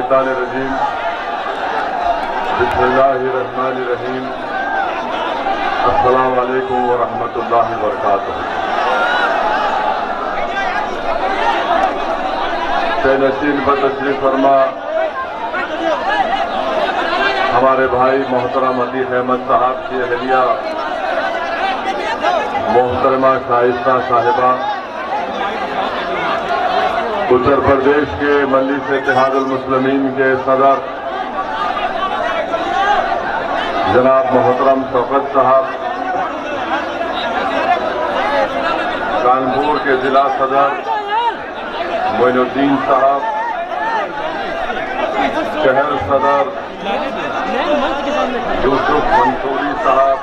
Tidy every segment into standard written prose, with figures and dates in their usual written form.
मिनश्शैतानिर्रजीम बिस्मिल्लाहिर्रहमानिर्रहीम अस्सलामु अलैकुम व रहमतुल्लाहि व बरकातुहू। नशीन पर तशरीफ फरमा हमारे भाई मोहतरम अतीक अहमद साहब की अहलिया मोहतरमा शाइस्ता साहिबा, उत्तर प्रदेश के मजलिस इत्तेहादुल मुस्लिमीन के सदर जनाब मोहतरम शौकत साहब, कानपुर के जिला सदर मोइनुद्दीन साहब, शहर सदर यूसुफ मंसूरी साहब,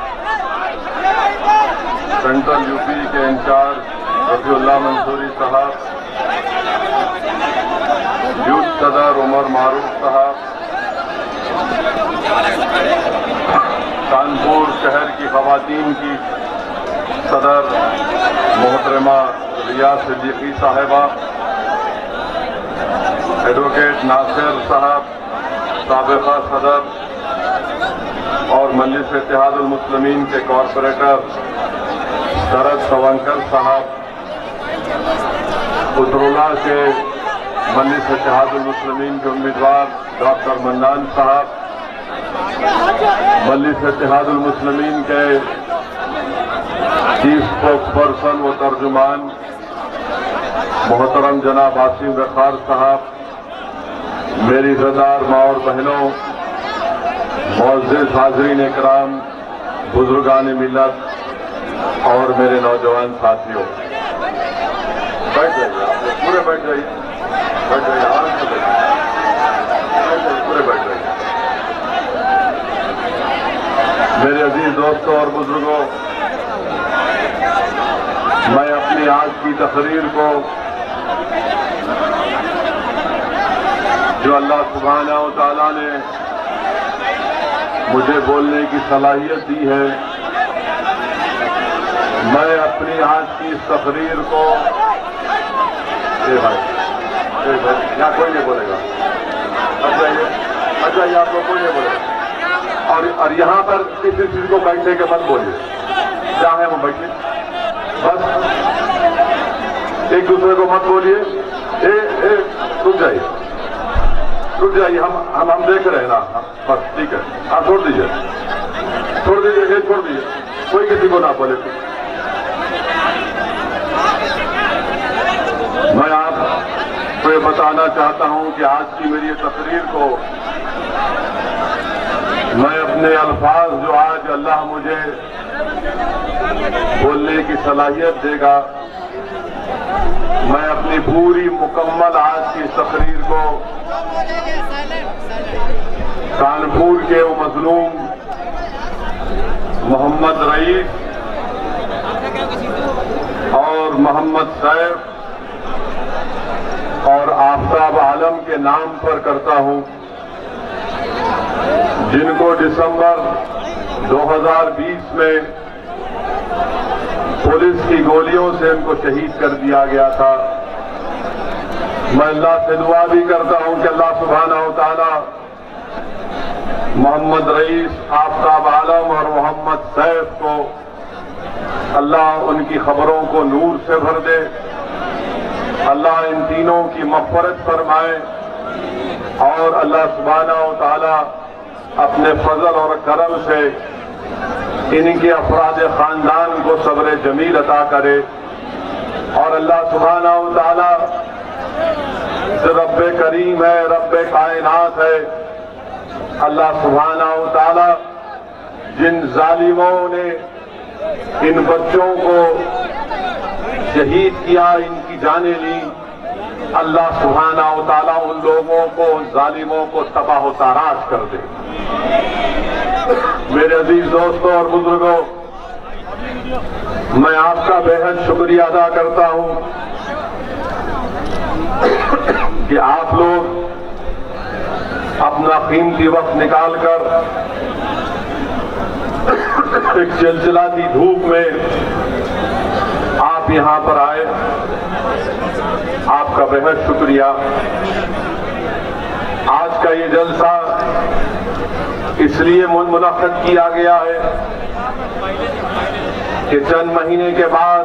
सेंट्रल यूपी के इंचार्ज रफीउल्लाह मंसूरी साहब, यूथ सदर उमर मारूफ साहब, कानपुर शहर की खवातीन की सदर मोहतरमा रियाज सिद्दीकी साहिबा, एडवोकेट नासिर साहब साबिका सदर और मजलिस इत्तेहादुल मुस्लिमीन के कॉरपोरेटर शरद सवंकर साहब, उत्तरुला के मजलिस इत्तेहादुल मुस्लिमीन के उम्मीदवार डॉक्टर मन्नान साहब, मजलिस इत्तेहादुल मुस्लिमीन के चीफ स्पोक्स पर्सन व तर्जुमान मोहतरम जनाब आसिम वक़ार साहब, मेरी इज़्ज़तदार माँ और बहनों, मुअज़्ज़िज़ हाज़रीन इकराम, बुजुर्गान मिल्लत और मेरे नौजवान साथियों, बैठ जाइए, पूरे बैठ जाइए, आराम से बैठिए, पूरे बैठ जाइए। मेरे अजीज दोस्तों और बुजुर्गों, मैं अपनी आज की तकरीर को जो अल्लाह सुब्हाना व तआला ने मुझे बोलने की सलाहियत दी है, मैं अपनी आज की इस तकरीर को यहाँ कोई नहीं बोलेगा, अच्छा ये आप लोग कोई नहीं बोलेगा और यहाँ पर किसी चीज को बैठने के मत बोलिए, क्या है वो बैठिए, बस एक दूसरे को मत बोलिए, रुक जाइए, हम देख रहे हैं ना, बस ठीक है, आप छोड़ दीजिए, छोड़ दीजिए, कोई किसी को ना बोले। मैं आपको ये बताना चाहता हूं कि आज की मेरी ये तकरीर को मैं अपने अल्फाज जो आज अल्लाह मुझे बोलने की सलाहियत देगा, मैं अपनी पूरी मुकम्मल आज की तकरीर को कानपुर के वो मजलूम मोहम्मद रईस और मोहम्मद सैफ और आफ्ताब आलम के नाम पर करता हूं, जिनको दिसंबर 2020 में पुलिस की गोलियों से उनको शहीद कर दिया गया था। मैं अल्लाह से दुआ भी करता हूं कि अल्लाह सुब्हाना व तआला मोहम्मद रईस, आफ्ताब आलम और मोहम्मद सैफ को अल्लाह उनकी खबरों को नूर से भर दे, अल्लाह इन तीनों की मग़फ़िरत फरमाए और अल्लाह सुब्हाना व तआला अपने फजल और करम से इनके अफराद खानदान को सब्र जमील अता करे और अल्लाह सुब्हाना व तआला रब्बे करीम है, रब्बे कायनात है, अल्लाह सुब्हाना व तआला जिन जालिमों ने इन बच्चों को शहीद किया, इनकी जानें ली, अल्लाह सुब्हाना व तआला उन लोगों को, उन जालिमों को तबाह व ताराश कर दे। मेरे अजीज दोस्तों और बुजुर्गों, मैं आपका बेहद शुक्रिया अदा करता हूं कि आप लोग अपना कीमती वक्त निकालकर एक चिलचिलाती धूप में आप यहां पर आए, आपका बेहद शुक्रिया। आज का ये जलसा इसलिए मुनक्किद किया गया है कि चंद महीने के बाद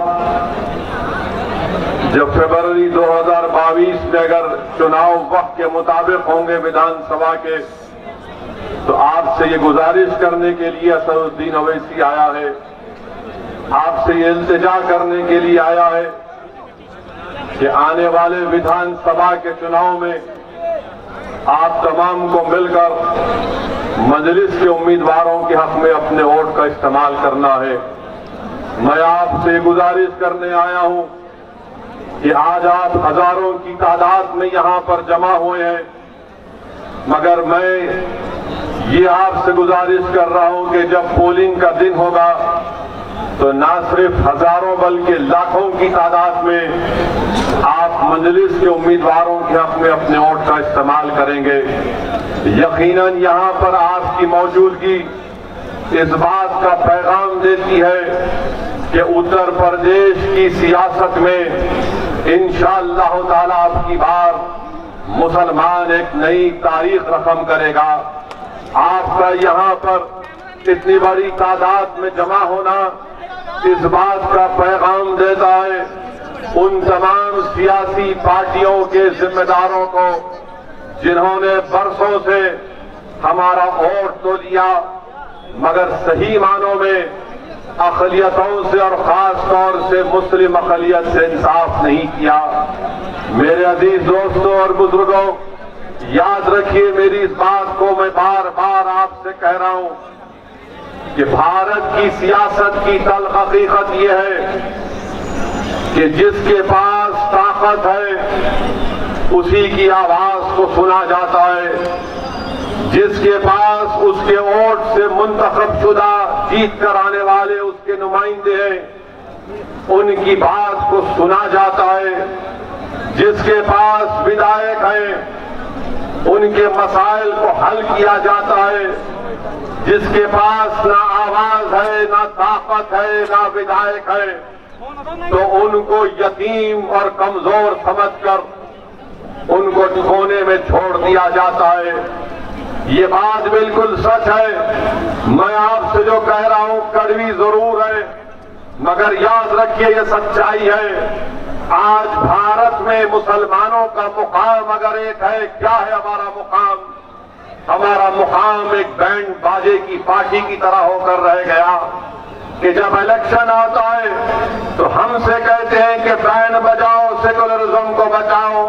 जब फरवरी 2022 में अगर चुनाव वक्त के मुताबिक होंगे विधानसभा के, तो आपसे ये गुजारिश करने के लिए असदुद्दीन ओवैसी आया है, आपसे ये इल्तिजा करने के लिए आया है कि आने वाले विधानसभा के चुनाव में आप तमाम को मिलकर मजलिस के उम्मीदवारों के हक में अपने वोट का इस्तेमाल करना है। मैं आपसे गुजारिश करने आया हूं कि आज आप हजारों की तादाद में यहां पर जमा हुए हैं, मगर मैं ये आपसे गुजारिश कर रहा हूं कि जब पोलिंग का दिन होगा तो ना सिर्फ हजारों बल्कि लाखों की तादाद में आप मजलिस के उम्मीदवारों के हक में अपने वोट का इस्तेमाल करेंगे। यकीनन यहां पर आपकी मौजूदगी इस बात का पैगाम देती है कि उत्तर प्रदेश की सियासत में इंशाअल्लाह ताला अब की बार मुसलमान एक नई तारीख रकम करेगा। आपका यहां पर इतनी बड़ी तादाद में जमा होना इस बात का पैगाम देता है उन तमाम सियासी पार्टियों के जिम्मेदारों को जिन्होंने बरसों से हमारा वोट तो दिया मगर सही मानों में अक़लियतों से और खास तौर से मुस्लिम अक़लियत से इंसाफ नहीं किया। मेरे अजीज दोस्तों और बुजुर्गों, याद रखिए मेरी इस बात को मैं बार बार आपसे कह रहा हूं कि भारत की सियासत की तल्ख़ हकीकत यह है कि जिसके पास ताकत है उसी की आवाज को सुना जाता है, जिसके पास उसके वोट से मुंतखब शुदा जीत कर आने वाले उसके नुमाइंदे हैं उनकी बात को सुना जाता है, जिसके पास विधायक हैं उनके मसाइल को हल किया जाता है, जिसके पास ना आवाज है ना ताकत है ना विधायक है तो उनको यतीम और कमजोर समझकर उनको कोने में छोड़ दिया जाता है। ये बात बिल्कुल सच है। मैं आपसे जो कह रहा हूं कड़वी जरूर है मगर याद रखिए ये सच्चाई है। आज भारत में मुसलमानों का मुकाम अगर एक है, क्या है हमारा मुकाम? हमारा मुकाम एक बैंड बाजे की पार्टी की तरह होकर रह गया कि जब इलेक्शन आता है तो हमसे कहते हैं कि बैंड बजाओ, सेकुलरिज्म को बचाओ।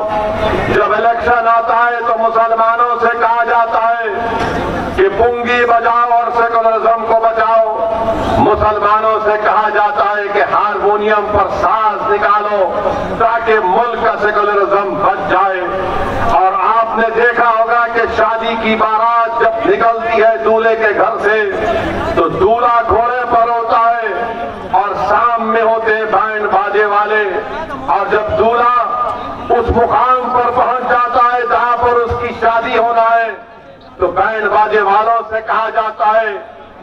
जब इलेक्शन आता है तो मुसलमानों से कहा जाता है कि पुंगी बजाओ और सेकुलरिज्म को बचाओ। मुसलमानों से कहा जाता है कि हारमोनियम पर साज निकालो ताकि मुल्क का सेकुलरिज्म बच जाए। और आपने देखा होगा कि शादी की बारात जब निकलती है दूल्हे के घर से तो दूल्हा घोड़े पर होता है और शाम में होते हैं बैंड बाजे वाले। और जब दूल्हा उस मुकाम पर पहुंच जाता है जहां पर उसकी शादी होना है तो बैंड बाजे वालों से कहा जाता है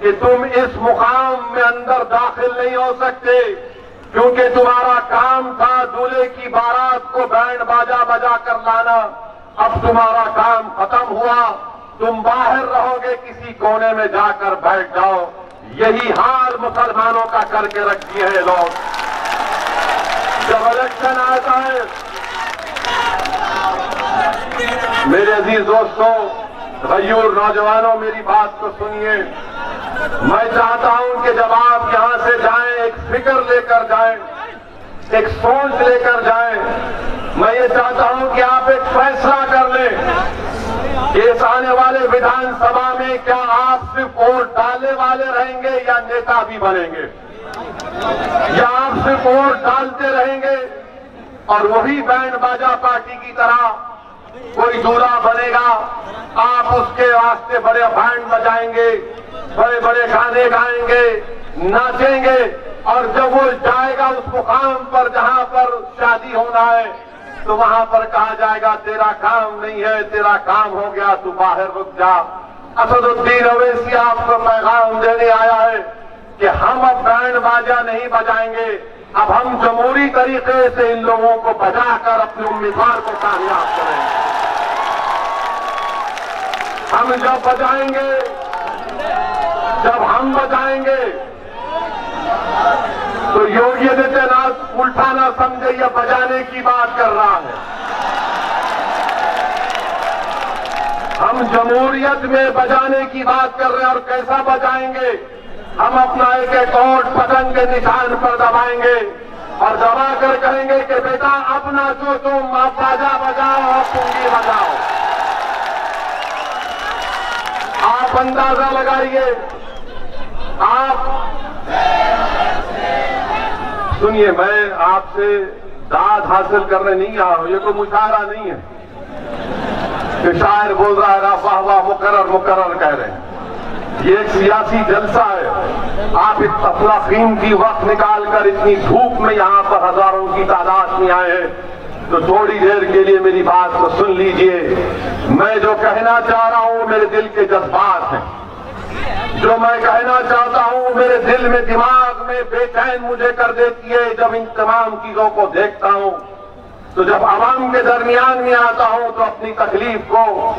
कि तुम इस मुकाम में अंदर दाखिल नहीं हो सकते क्योंकि तुम्हारा काम था दूल्हे की बारात को बैंड बाजा बजा कर लाना। अब तुम्हारा काम खत्म हुआ, तुम बाहर रहोगे, किसी कोने में जाकर बैठ जाओ। यही हाल मुसलमानों का करके रख दिए हैं लोग। जब इलेक्शन आता है मेरे अजीज दोस्तों, गयूर नौजवानों, मेरी बात को सुनिए। मैं चाहता हूं कि जब आप यहां से जाएं एक फिक्र लेकर जाएं, एक सोच लेकर जाएं। मैं ये चाहता हूं कि आप एक फैसला कर लें कि इस आने वाले विधानसभा में क्या आप सिर्फ वोट डालने वाले रहेंगे या नेता भी बनेंगे, या आप सिर्फ वोट डालते रहेंगे और वही बैंड बाजा पार्टी की तरह कोई दूल्हा बनेगा, आप उसके वास्ते बड़े बैंड बजाएंगे, बड़े बड़े गाने गाएंगे, नाचेंगे और जब वो जाएगा उस मुकाम पर जहां पर शादी होना है तो वहां पर कहा जाएगा तेरा काम नहीं है, तेरा काम हो गया, तू बाहर रुक जा। असदुद्दीन ओवैसी आपको पैगाम देने आया है कि हम अब बैंड बाजा नहीं बजाएंगे, अब हम जमहूरी तरीके से इन लोगों को बजाकर अपने उम्मीदवार को कामयाब करेंगे। हम जब बजाएंगे, जब हम बजाएंगे तो योगी आदित्यनाथ उल्टा ना समझे ये बजाने की बात कर रहा है। हम जमहूरियत में बजाने की बात कर रहे हैं। और कैसा बजाएंगे? हम अपना एक एक ओट पतंग के निशान पर दबाएंगे और दबा कर कहेंगे कि बेटा अपना जो तुम आप बाजा बजाओ और पुंगी बजाओ। आप अंदाजा लगाइए। आप सुनिए, मैं आपसे दाद हासिल करने नहीं आया हूं। ये कोई मुशायरा नहीं है कि शायर बोल रहा है वाह वाह मुकर्रर मुकर्रर कह रहे हैं। ये एक सियासी जलसा है। आप अपना कीमती वक्त निकालकर इतनी धूप में यहां पर हजारों की तादाद में आए हैं, तो थोड़ी देर के लिए मेरी बात को सुन लीजिए। मैं जो कहना चाह रहा हूं मेरे दिल के जज्बात हैं। जो मैं कहना चाहता हूं मेरे दिल में, दिमाग में बेचैन मुझे कर देती है जब इन तमाम चीजों को देखता हूं। तो जब आवाम के दरमियान में आता हूं तो अपनी तकलीफ को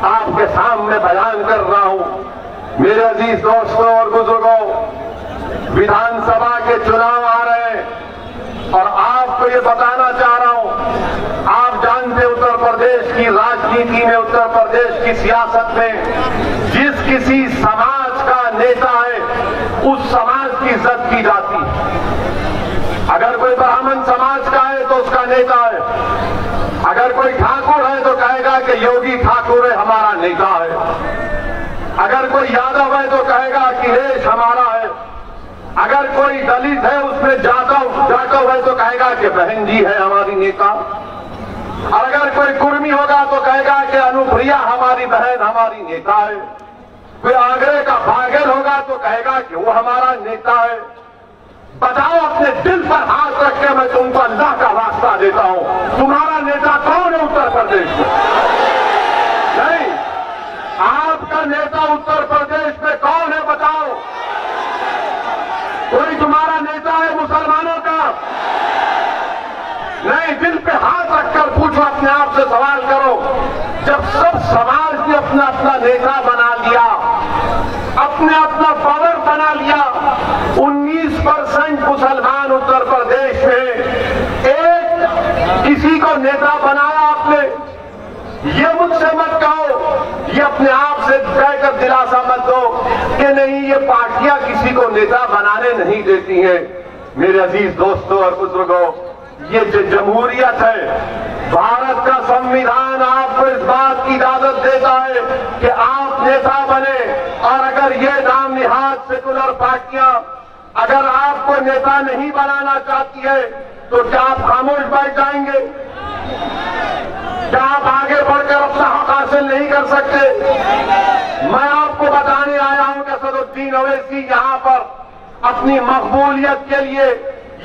आपके सामने बयान कर रहा हूं। मेरे अजीज दोस्तों और बुजुर्गों, विधानसभा के चुनाव आ रहे हैं और आपको ये बताना चाह रहा हूं, आप जानते उत्तर प्रदेश की राजनीति में, उत्तर प्रदेश की सियासत में जिस किसी समाज का नेता है उस समाज की इज्जत की जाती है। अगर कोई ब्राह्मण समाज का है तो उसका नेता है। अगर कोई ठाकुर है तो कहेगा कि योगी ठाकुर है हमारा नेता है। अगर कोई यादव है तो कहेगा अखिलेश हमारा है। अगर कोई दलित है उसमें जाटव है तो कहेगा कि बहन जी है हमारी नेता। और अगर कोई कुर्मी होगा तो कहेगा कि अनुप्रिया हमारी बहन हमारी नेता है। कोई आगरे का बागेल होगा तो कहेगा कि वो हमारा नेता है। बताओ, अपने दिल पर हाथ रख के मैं तुमको अल्लाह का वास्ता देता हूं, तुम्हारा नेता कौन है उत्तर प्रदेश में? नहीं, आपका नेता उत्तर प्रदेश में कौन है बताओ? कोई तुम्हारा नेता है मुसलमानों का? नहीं, दिल पे हाथ रखकर पूछो, अपने आप से सवाल करो। जब सब समाज ने अपना अपना नेता बना लिया, अपने अपना पावर बना लिया, 19% मुसलमान उत्तर प्रदेश में एक किसी को नेता बनाया आपने। ये मुझसे मत कहो, ये अपने आप से कहकर दिलासा मत दो कि नहीं ये पार्टियां किसी को नेता बनाने नहीं देती हैं। मेरे अजीज दोस्तों और बुजुर्गों, ये जो जमहूरियत है, भारत का संविधान आपको इस बात की इजाजत देता है कि आप नेता बने। और अगर ये नाम निहाद सेकुलर पार्टियां अगर आपको नेता नहीं बनाना चाहती है तो क्या आप खामोश बैठ जाएंगे? क्या आप आगे बढ़कर अपना हक हासिल नहीं कर सकते? मैं आपको बताने आया हूं कि असदुद्दीन ओवैसी यहां पर अपनी मकबूलियत के लिए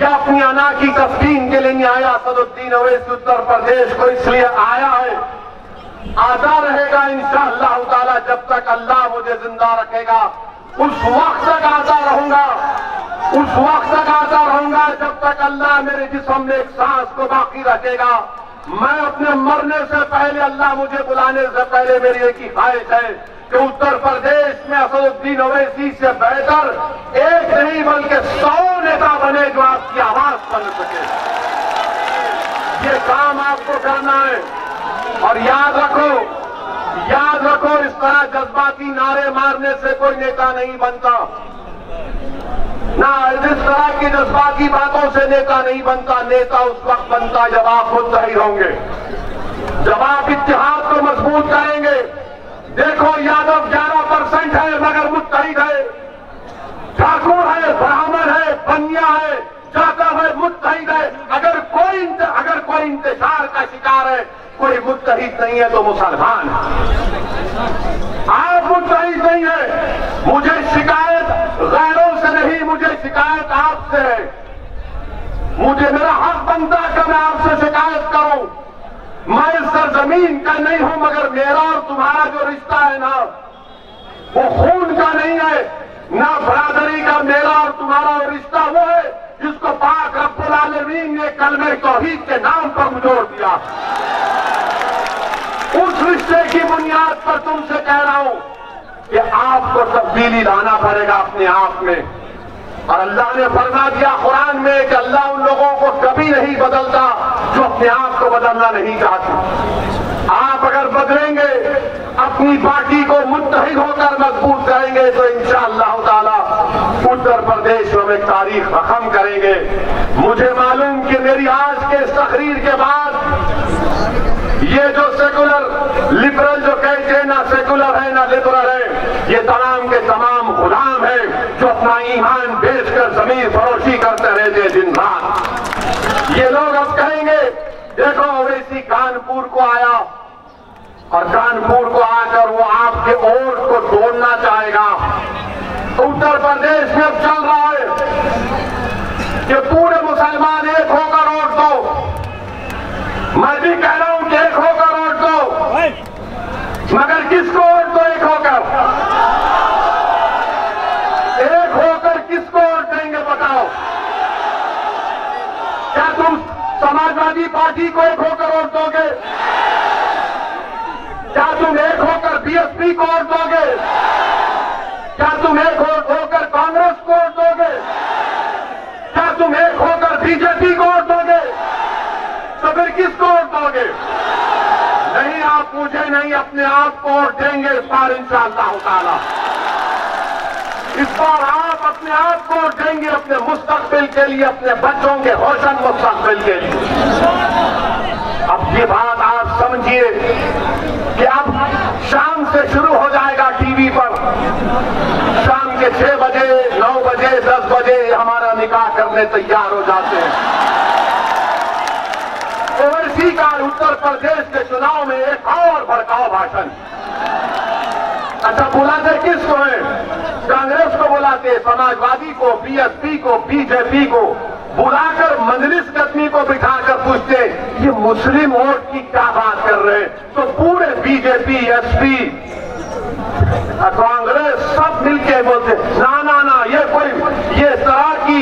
या अपनी अना की तस्कीन के लिए नहीं आया। असदुद्दीन ओवैसी उत्तर प्रदेश को इसलिए आया है, आता रहेगा इंशाअल्लाह ताला, जब तक अल्लाह मुझे जिंदा रखेगा उस वक्त तक आता रहूंगा, उस वक्त तक आता रहूंगा जब तक अल्लाह मेरे जिस्म में एक सांस को बाकी रखेगा। मैं अपने मरने से पहले, अल्लाह मुझे बुलाने से पहले मेरी एक ही ख्वाहिश है कि उत्तर प्रदेश में असदुद्दीन ओवैसी से बेहतर एक नहीं बल्कि 100 नेता बने जो आपकी आवाज सुन सके। ये काम आपको करना है। और याद रखो, इस तरह जज्बाती नारे मारने से कोई नेता नहीं बनता, ना जिस तरह की जज्बाती बातों से नेता नहीं बनता। नेता उस वक्त बनता जब आप मुत्तहिद होंगे, जब आप इत्तेहाद को मजबूत करेंगे। देखो, यादव 11% है मगर मुत्तहिद है, ठाकुर है, ब्राह्मण है, बनिया है, जाटव है, मुत्तहिद है। अगर कोई इंतजार का शिकार है, कोई मुत्तहिद नहीं है तो मुसलमान है। आप मुत्तहिद नहीं है। मुझे शिकायत गैरों से नहीं, मुझे शिकायत आपसे है। मुझे मेरा हक बनता है कि मैं आपसे शिकायत करूं। मैं इस सरजमीन का नहीं हूं मगर मेरा और तुम्हारा जो रिश्ता है ना, वो खून का नहीं है, ना बरादरी का। मेरा और तुम्हारा रिश्ता वो है जिसको पाक रब्बुल आलमीन ने कलमे तौहीद के नाम पर मुझोड़ दिया। उस रिश्ते की बुनियाद पर तुमसे कह रहा हूं कि आपको तब्दीली लाना पड़ेगा अपने आप में। और अल्लाह ने फरमा दिया कुरान में कि अल्लाह उन लोगों को कभी नहीं बदलता जो अपने आप को बदलना नहीं चाहते। आप अगर बदलेंगे, अपनी पार्टी को मुत्तहिद होकर मजबूत करेंगे तो इंशाअल्लाह ताला उत्तर प्रदेश में हम एक तारीख रकम करेंगे। मुझे मालूम कि मेरी आज के इस तकरीर के बाद ये जो सेकुलर लिबरल जो कहते हैं, ना सेकुलर है ना लिबरल है, ये तमाम के तमाम गुलाम है जो अपना ईमान बेचकर जमीन फरोशी करते रहते दिन रात। ये लोग अब कहेंगे देखो ओवैसी कानपुर को आया और कानपुर को आकर वो आपके वोट को तोड़ना चाहेगा। उत्तर प्रदेश में अब चल रहा है कि पूरे मुसलमान एक होकर वोट दो। मैं भी कह रहा हूं कि एक होकर वोट दो, मगर किसको वोट दो? एक होकर किसको वोट देंगे बताओ? क्या तुम समाजवादी पार्टी को एक होकर वोट दोगे? क्या तुम एक होकर बीएसपी को वोट दोगे? क्या तुम एक होकर कांग्रेस को वोट दोगे? क्या तुम एक होकर बीजेपी को वोट दोगे? तो फिर किसको वोट दोगे? नहीं, आप मुझे नहीं अपने आप को वोट देंगे इस बार इंशाअल्लाह ताला। इस बार आप अपने आप को वोट देंगे अपने मुस्तकबिल के लिए, अपने बच्चों के रोशन मुस्तकबिल के लिए। अब ये बात आप समझिए कि अब शाम से शुरू हो जाएगा टीवी पर, शाम के 6 बजे 9 बजे 10 बजे हमारा निकाह करने तैयार हो जाते हैं। ओवैसी का उत्तर प्रदेश के चुनाव में एक और भड़काऊ भाषण। अच्छा, बुलाते किसको है? कांग्रेस को बुलाते, समाजवादी को, बीएसपी को, बीजेपी को बुलाकर मजलिस कदमी को बिठाकर पूछते ये मुस्लिम वोट की क्या बात कर रहे हैं? तो पूरे बीजेपी, एसपी, कांग्रेस सब मिलके बोलते ना ना ना, ये तरह की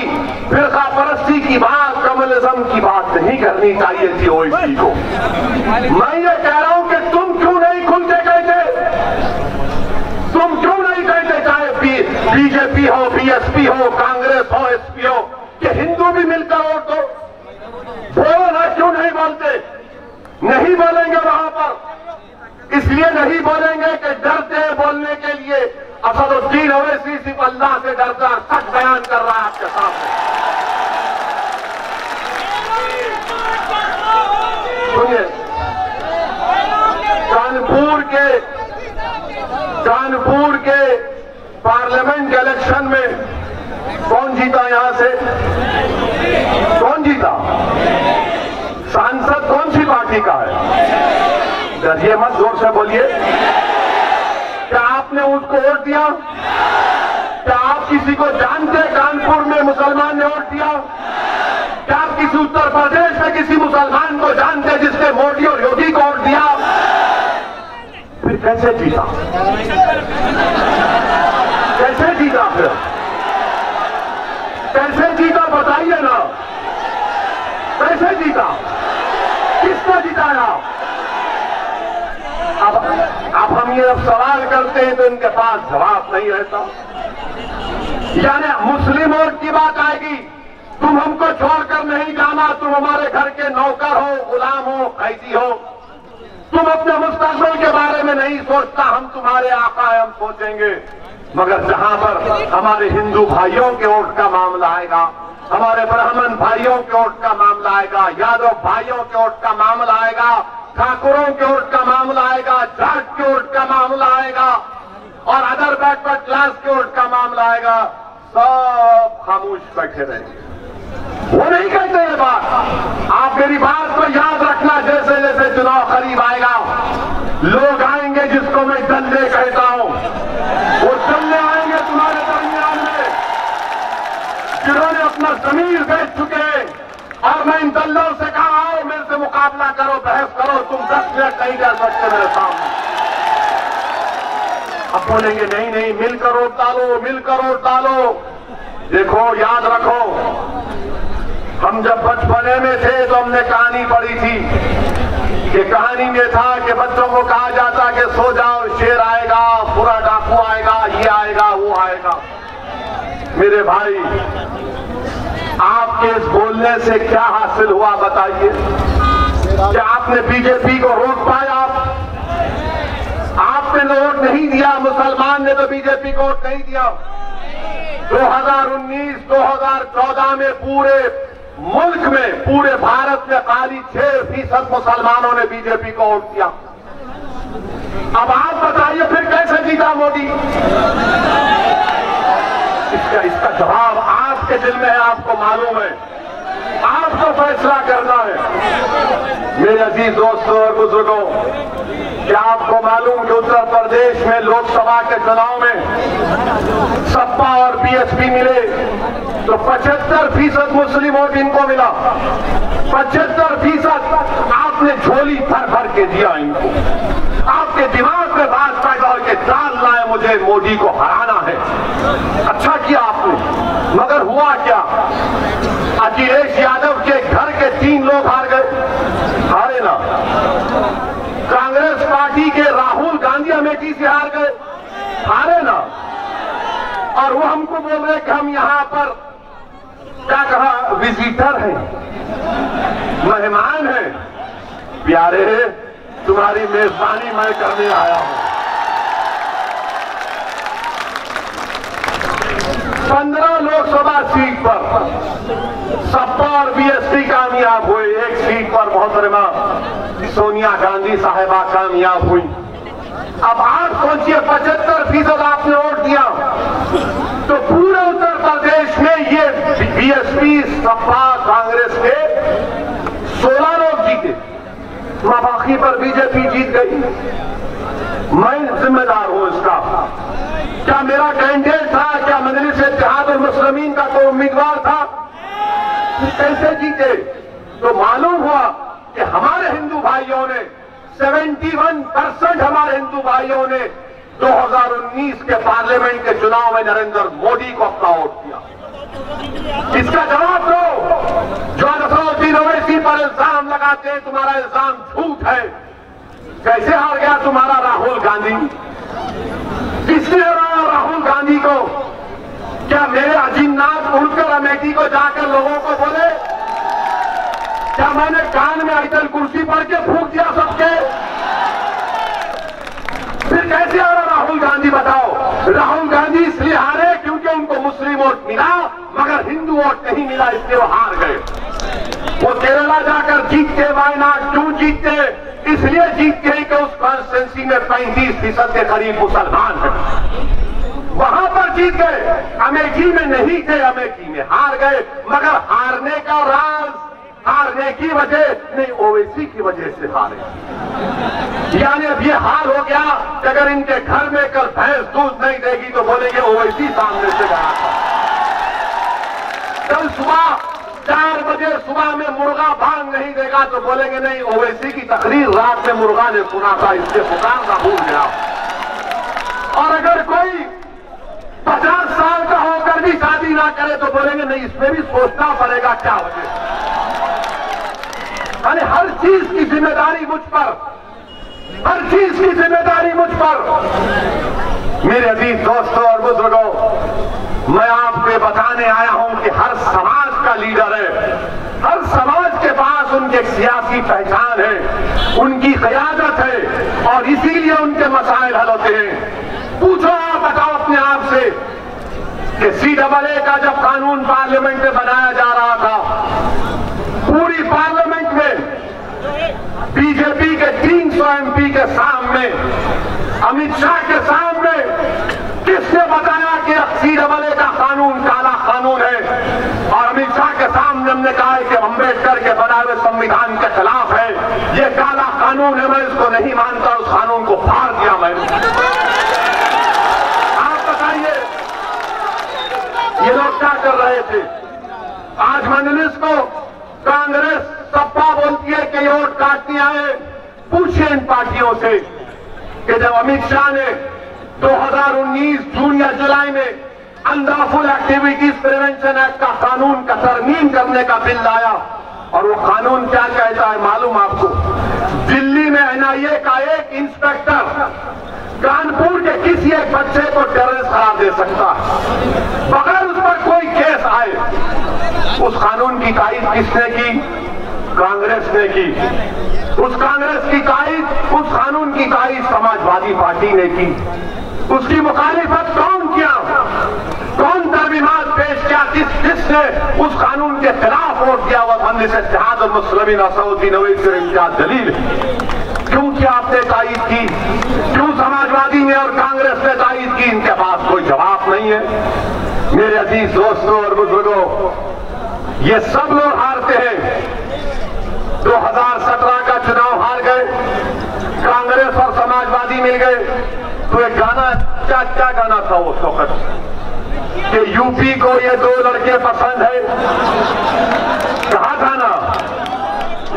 फिरका परस्ती की बात, कम्युनिज्म की बात नहीं करनी चाहिए थी ओवैसी को। मैं ये कह रहा हूं कि तुम क्यों नहीं खुल के कहते? तुम क्यों नहीं कहते, चाहे बीजेपी हो, बीएसपी हो, कांग्रेस हो, एसपी हो, कि हिंदू भी मिलकर वोट दो? बोलो ना, क्यों नहीं बोलते? नहीं बोलेंगे वहां पर, इसलिए नहीं बोलेंगे कि डरते हैं बोलने के लिए। असदुद्दीन ओवैसी सिर्फ अल्लाह से डरता सच बयान कर रहा है आपके सामने। सुनिए, कानपुर के पार्लियामेंट के इलेक्शन में कौन जीता? यहां से कौन जीता? सांसद कौन सी पार्टी का है? डरिए मत, जोर से बोलिए। क्या आपने उसको वोट दिया? क्या आप किसी को जानते कानपुर में मुसलमान ने वोट दिया? क्या आप किसी उत्तर प्रदेश में किसी मुसलमान को जानते जिसने मोदी और योगी को वोट दिया? फिर कैसे जीता? कैसे जीता? फिर कैसे जीता बताइए ना, कैसे जीता? किसने जिताया? अब हम ये सवाल करते हैं तो इनके पास जवाब नहीं रहता। यानी मुस्लिम वोट की बात आएगी, तुम हमको छोड़कर नहीं जाना, तुम हमारे घर के नौकर हो, गुलाम हो, कैदी हो, तुम अपने मुस्तकबिल के बारे में नहीं सोचता, हम तुम्हारे आका हैं, हम सोचेंगे। मगर जहां पर हमारे हिंदू भाइयों के वोट का मामला आएगा, हमारे ब्राह्मण भाइयों के वोट का मामला आएगा, यादव भाइयों के वोट का मामला आएगा, ठाकुरों के वोट का मामला आएगा, जाट के वोट का मामला आएगा और अदर बैकवर्ड क्लास के वोट का मामला आएगा, सब खामोश बैठे रहेंगे। वो नहीं कहते ये बात। आप मेरी बात को याद रखना, जैसे जैसे चुनाव करीब आएगा लोग आएंगे जिसको मैं दल्ले कहता हूं, वो दल्ले आएंगे तुम्हारे दरमियान में जिन्होंने अपना जमीर बेच चुके हैं। और मैं इन दल्लों से कहा आओ मेरे से मुकाबला करो, बहस करो, तुम 10 मिनट नहीं कर सकते मेरे सामने। अब बोलेंगे नहीं नहीं, मिलकर वोट डालो, मिलकर वोट डालो। देखो, याद रखो, हम जब बचपने में थे तो हमने कहानी पढ़ी थी कि कहानी में था कि बच्चों को कहा जाता कि सो जाओ, शेर आएगा, पूरा डाकू आएगा, ये आएगा, वो आएगा। मेरे भाई, आपके इस बोलने से क्या हासिल हुआ बताइए? क्या आपने बीजेपी को रोक पाया? आपने वोट नहीं दिया, मुसलमान ने तो बीजेपी को वोट नहीं दिया। 2019-2014 में पूरे मुल्क में, पूरे भारत में खाली 6% मुसलमानों ने बीजेपी को वोट दिया। अब आप बताइए फिर कैसे जीता मोदी? इसका जवाब आपके दिल में है, आपको मालूम है, आपको फैसला करना है। मेरे अजीज दोस्तों और बुजुर्गों, क्या आपको मालूम कि उत्तर प्रदेश में लोकसभा के चुनाव में सपा और बीएसपी मिले तो 75% मुस्लिम वोट इनको मिला। 75% आपने झोली भर भर के दिया इनको। आपके दिमाग में बात पैदा हो के डालना है मुझे मोदी को हराना है। अच्छा किया आपने, मगर हुआ क्या? अखिलेश यादव के घर के 3 लोग हार गए, हारे ना। कांग्रेस पार्टी के राहुल गांधी अमेठी से हार गए, हारे ना। और वो हमको बोल रहे कि हम यहां पर क्या कहा, विजिटर हैं, मेहमान हैं। प्यारे, तुम्हारी मेजबानी मैं करने आया हूं। 15 लोकसभा सीट पर सपा और बीएसपी कामयाब हुए। एक सीट पर मोहतरमा सोनिया गांधी साहिबा कामयाब हुई। अब आप सोचिए, 75% आपने वोट दिया तो पूरे उत्तर प्रदेश में ये बीएसपी, सपा, कांग्रेस के 16 लोग जीते, बाकी पर बीजेपी जीत गई। मैं जिम्मेदार हूं इसका। क्या मेरा कैंडिडेट था? क्या मजलिस इत्तेहादुल मुस्लिमीन का कोई उम्मीदवार था? कैसे जीते? तो मालूम हुआ कि हमारे हिंदू भाइयों ने 71% हमारे हिंदू भाइयों ने 2019 के पार्लियामेंट के चुनाव में नरेंद्र मोदी को अपना वोट दिया। इसका जवाब दो। जो नसरुद्दीन ओवैसी पर इल्जाम लगाते हैं, तुम्हारा इल्जाम झूठ है। कैसे हार गया तुम्हारा राहुल गांधी? किसने हराया राहुल गांधी को? क्या मेरे अजीमनाथ उड़कर अमेठी को जाकर लोगों को बोले? क्या मैंने कान में आयतल कुर्सी पढ़ के फूंक दिया सबके? फिर कैसे हारा राहुल गांधी बताओ? राहुल गांधी इसलिए हारे क्योंकि उनको मुस्लिम वोट मिला मगर हिंदू वोट नहीं मिला, इसलिए वो हार गए। वो केरला जाकर जीतते, वायनाड क्यों जीतते? इसलिए जीतते हैं कि उस कॉन्स्टिट्यूंसी में 35% के करीब मुसलमान हैं, वहां पर जीत गए। अमेठी में नहीं थे, अमेठी में हार गए। मगर हारने का राज, हारने की वजह नहीं, ओवैसी की वजह से हारे। यानी अब ये हाल हो गया कि अगर इनके घर में कल भैंस दूध नहीं देगी तो बोलेंगे ओवैसी सामने से गया था। कल सुबह 4 बजे सुबह में मुर्गा भांग नहीं देगा तो बोलेंगे नहीं, ओवैसी की तकरीर रात में मुर्गा ने सुना था, इससे पुकारना भूल गया। और अगर कोई 50 साल का होकर भी शादी ना करे तो बोलेंगे नहीं, इसमें भी सोचना पड़ेगा क्या वजह। यानी हर चीज की जिम्मेदारी मुझ पर, हर चीज की जिम्मेदारी मुझ पर। मेरे अजीज दोस्तों और बुजुर्गों, मैं आपको बताने आया हूं कि हर समाज का लीडर है, हर समाज के पास उनकी एक सियासी पहचान है, उनकी क़यादत है और इसीलिए उनके मसाइल हल होते हैं। पूछो, आप बताओ अपने आप से कि CAA का जब कानून पार्लियामेंट में बनाया जा रहा था, पूरी पार्लियामेंट में बीजेपी के 300 MP के सामने, अमित शाह के सामने किसने बताया कि CAA का कानून काला कानून है? और अमित शाह के सामने हमने कहा है कि अम्बेडकर के बनाए हुए संविधान के खिलाफ है, ये काला कानून है, मैं इसको नहीं मानता, उस कानून को फाड़ दिया मैंने। आप बताइए ये लोग क्या कर रहे थे? आज मजलिस को कांग्रेस, सपा बोलती है कि ये वोट काटने आए। पूछिए इन पार्टियों से कि जब अमित शाह ने 2019 जून या जुलाई में अनलॉफुल एक्टिविटीज प्रिवेंशन एक्ट का कानून का तरमीम करने का बिल लाया। और वो कानून क्या कहता है मालूम आपको? दिल्ली में एनआईए का एक इंस्पेक्टर कानपुर के किसी एक बच्चे को टेररिस्ट करार दे सकता है बगैर उस पर कोई केस आए। उस कानून की तारीफ किसने की? कांग्रेस ने की। उस कांग्रेस की तारीफ, उस कानून की तारीफ समाजवादी पार्टी ने की। उसकी मुखालिफत कौन किया? कौन तरमीमात पेश किया? किसने उस कानून के खिलाफ वोट दिया? वह मजलिस इत्तेहाद और मुस्लिमीन असदुद्दीन ओवैसी और इम्तियाज जलील। क्यों क्या आपने तायीद की? क्यों समाजवादी ने और कांग्रेस ने तायीद की? इनके पास कोई जवाब नहीं है। मेरे अजीज दोस्तों और बुजुर्गों, ये सब लोग हारते हैं। 2017 का चुनाव हार गए, कांग्रेस और समाजवादी मिल गए। तो एक गाना, क्या गाना था उस वक्त कि यूपी को ये 2 लड़के पसंद है। कहा था ना,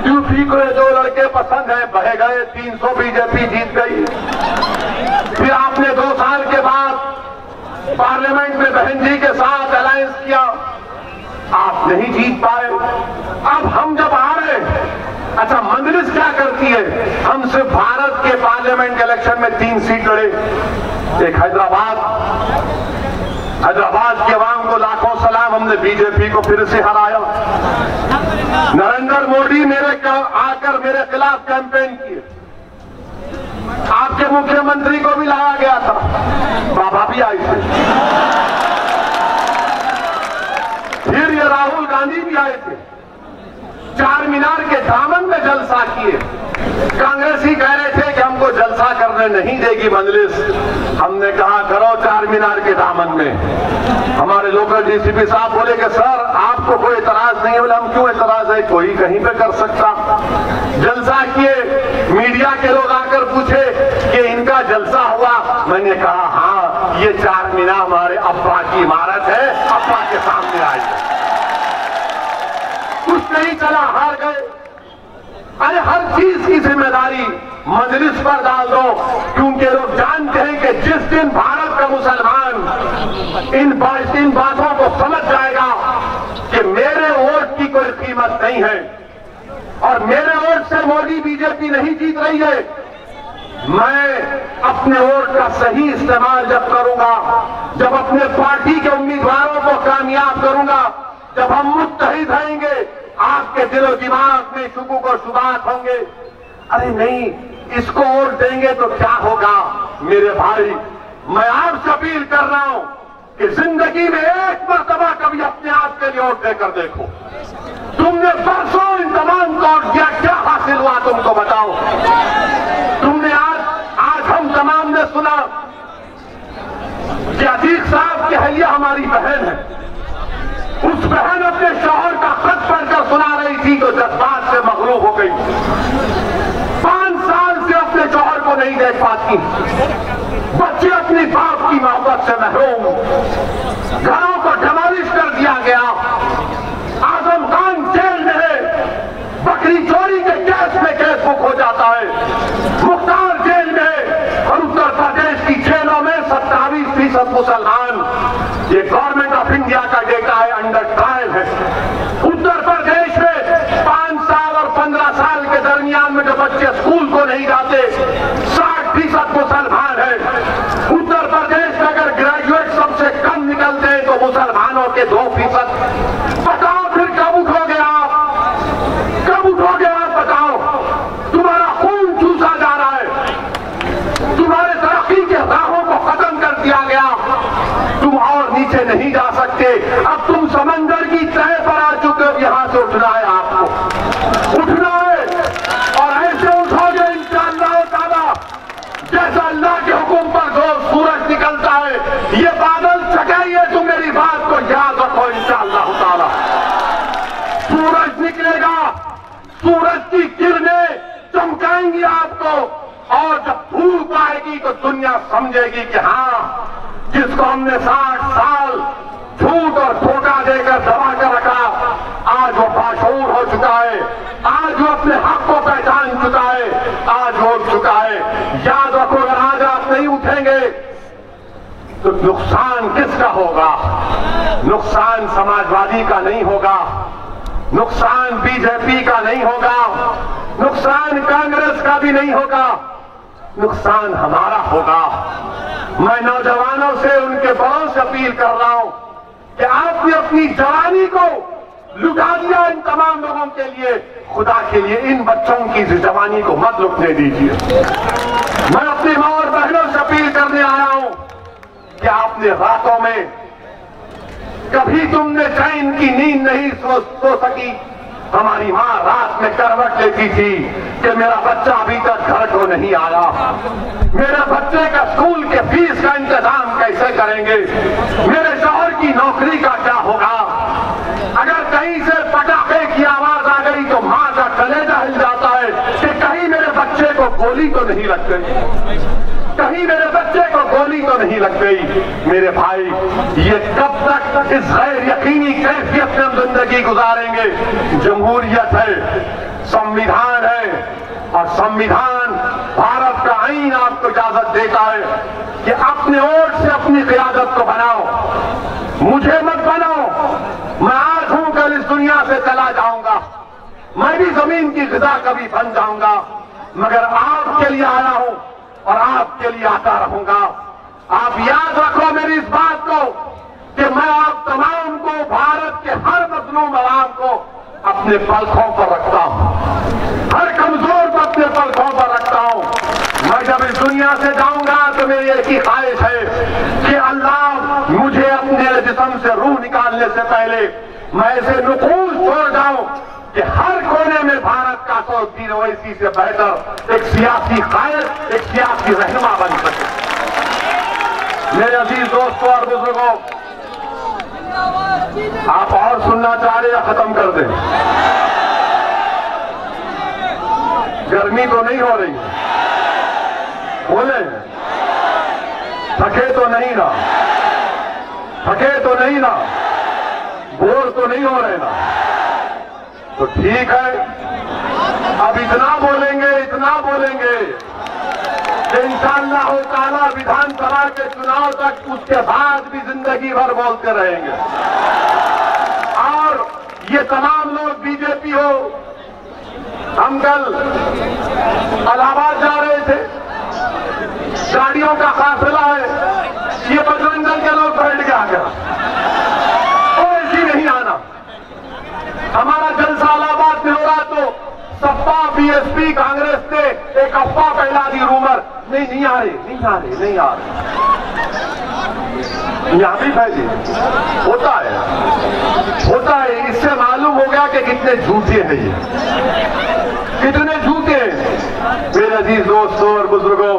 यूपी को ये 2 लड़के पसंद है। बह गए 300, बीजेपी जीत गई। फिर आपने 2 साल के बाद पार्लियामेंट में बहन जी के साथ अलायंस किया, आप नहीं जीत पाए। अब हम जब आ रहे, अच्छा मजलिस क्या करती है? हम सिर्फ भारत के पार्लियामेंट इलेक्शन में 3 सीट लड़े। एक हैदराबाद के अवाम को लाखों सलाम, हमने बीजेपी को फिर से हराया। नरेंद्र मोदी आकर मेरे खिलाफ कैंपेन किए। आपके मुख्यमंत्री को भी लाया गया था, बाबा भी आए थे। फिर ये राहुल गांधी भी आए थे, चार मीनार के दामन में जलसा किए। कांग्रेसी कह रहे थे कि हमको जलसा करने नहीं देगी मजलिस। हमने कहा करो चार मीनार के दामन में। हमारे लोकल डीसीपी साहब बोले कि सर आपको कोई एतराज नहीं है। बोले हम क्यों एतराज है, कोई कहीं पे कर सकता। जलसा किए, मीडिया के लोग आकर पूछे कि इनका जलसा हुआ। मैंने कहा हाँ, ये चार मीनार हमारे अब्बा की इमारत है, अब्बा के सामने आई है। कुछ नहीं चला, हार गए। अरे हर चीज की जिम्मेदारी मजलिस पर डाल दो, क्योंकि लोग जानते हैं कि जिस दिन भारत का मुसलमान इन बातों को समझ जाएगा कि मेरे वोट की कोई कीमत नहीं है और मेरे वोट से मोदी बीजेपी नहीं जीत रही है, मैं अपने वोट का सही इस्तेमाल जब करूंगा, जब अपने पार्टी के उम्मीदवारों को कामयाब करूंगा, जब हम मुत्तहिद रहेंगे, आपके दिलो दिमाग में शुबू को शुबात होंगे। अरे नहीं, इसको वोट देंगे तो क्या होगा? मेरे भाई, मैं आपसे अपील कर रहा हूं कि जिंदगी में एक मर्तबा कभी अपने आप के लिए वोट देकर देखो। तुमने बरसों इन तमाम को वोट दिया, क्या हासिल हुआ तुमको बताओ? तुमने आज हम तमाम ने सुना कि अजीज साहब की अहलिया हमारी बहन है। उस बहन अपने शौहर का खत पढ़कर सुना रही थी तो जज्बात से मगरूब हो गई। 5 साल से अपने शौहर को नहीं देख पाती, बच्चे अपनी बाप की मोहब्बत से महरूम, घरों को डिमोलिश कर दिया गया। आजम खान जेल में है, बकरी चोरी के केस में केस बुक हो जाता है। मुख्तार जेल में है और उत्तर प्रदेश की जेलों में 27% मुसलमान, ये गवर्नमेंट ऑफ इंडिया का डेटा है, अंडर ट्रायल है। उत्तर प्रदेश में 5 साल और 15 साल के दरमियान में जो बच्चे स्कूल को नहीं जाते, 60% मुसलमान है। उत्तर प्रदेश में अगर ग्रेजुएट सबसे कम निकलते हैं तो मुसलमानों के 2%। बताओ फिर कब उठोगे आप? कब उठोगे आप? बताओ, तुम्हारा खून चूसा जा रहा है, तुम्हारे तरक्की के राहों को खत्म कर दिया गया, तुम और नीचे नहीं जा सकते। अब तुम समंदर की तह पर आ चुके हो, यहां से उठना है आपको, उठना है। और ऐसे उठोगे इंशाअल्लाह ताला, जैसा अल्लाह के हुक्म पर रोज सूरज निकलता है, ये बादल छटाइए। तुम मेरी बात को याद रखो, इंशाअल्लाह ताला सूरज निकलेगा, सूरज की किरणें चमकाएंगी आपको। और जब धूप आएगी तो दुनिया समझेगी कि हाँ, जिसको हमने 60 साल झूठ और धोखा देकर दबा कर रखा, आज वो बाशऊर हो चुका है, आज वो अपने हक को पहचान चुका है, आज हो चुका है। याद रखो, अगर आज आप नहीं उठेंगे तो नुकसान किसका होगा? नुकसान समाजवादी का नहीं होगा, नुकसान बीजेपी का नहीं होगा, नुकसान कांग्रेस का भी नहीं होगा, नुकसान हमारा होगा। मैं नौजवानों से, उनके बड़ों से अपील कर रहा हूं कि आपने अपनी जवानी को लुटा दिया इन तमाम लोगों के लिए, खुदा के लिए इन बच्चों की जवानी को मत लुटने दीजिए। मैं अपनी मां और बहनों से अपील करने आया हूं कि आपने रातों में कभी तुमने चैन की नींद नहीं सो सकी। हमारी मां रात में करवट लेती थी कि मेरा बच्चा अभी तक घर को नहीं आया, मेरे बच्चे का स्कूल के फीस का इंतजाम कैसे करेंगे, मेरे शौहर की नौकरी का क्या होगा। अगर कहीं से पटाखे की आवाज आ गई तो मां का कलेजा हिल जाता है कि कहीं मेरे बच्चे को गोली तो नहीं लग गई, कहीं मेरे बच्चे को गोली तो नहीं लग गई। मेरे भाई, ये कब तक इस गैर यकीनी कैफियत में हम जिंदगी गुजारेंगे? जमहूरियत है, संविधान है, और संविधान भारत का आईन आपको इजाजत देता है कि अपने वोट से अपनी क़यादत को बनाओ, मुझे मत बनाओ। मैं आज हूं, कल इस दुनिया से चला जाऊंगा, मैं भी जमीन की ग़िज़ा कभी बन जाऊंगा, मगर आपके लिए आया हूं और आपके लिए आता रहूंगा। आप याद रखो मेरी इस बात को कि मैं आप तमाम को, भारत के हर मजलूम अवाम को अपने पलकों पर रखता हूं, हर कमजोर को अपने पलकों पर रखता हूं। मैं जब इस दुनिया से जाऊंगा तो मेरी एक ही ख्वाहिश है कि अल्लाह मुझे अपने जिस्म से रूह निकालने से पहले मैं ऐसे नुकूल छोड़ जाऊं कि हर कोने में भारत का 100 ओवैसी से बेहतर एक सियासी कायद, एक सियासी रहनुमा बन सके। मेरे अजीज दोस्तों और बुजुर्गों, आप और सुनना चाह रहे या खत्म कर दें? गर्मी तो नहीं हो रही? बोले, थके तो नहीं ना? थके तो नहीं ना? बोर तो नहीं हो रहे ना? तो ठीक है, अब इतना बोलेंगे कि इंशाअल्लाह ताला विधानसभा के चुनाव तक, उसके बाद भी जिंदगी भर बोलते रहेंगे। और ये तमाम लोग बीजेपी हो, हम कल इलाहाबाद जा रहे थे, गाड़ियों का काफिला है, ये बजरंग दल के लोग बैठ के आ गया, कोई नहीं आना। हमारा जलसा इलाहाबाद में हो रहा तो सपा, बीएसपी, कांग्रेस ने एक अफवाह फैला दी, रूमर, नहीं आ रहे। यहां भी फैली, होता है। इससे मालूम हो गया कि कितने झूठे हैं ये, कितने झूठे हैं। मेरे अजीज दोस्तों और बुजुर्गों,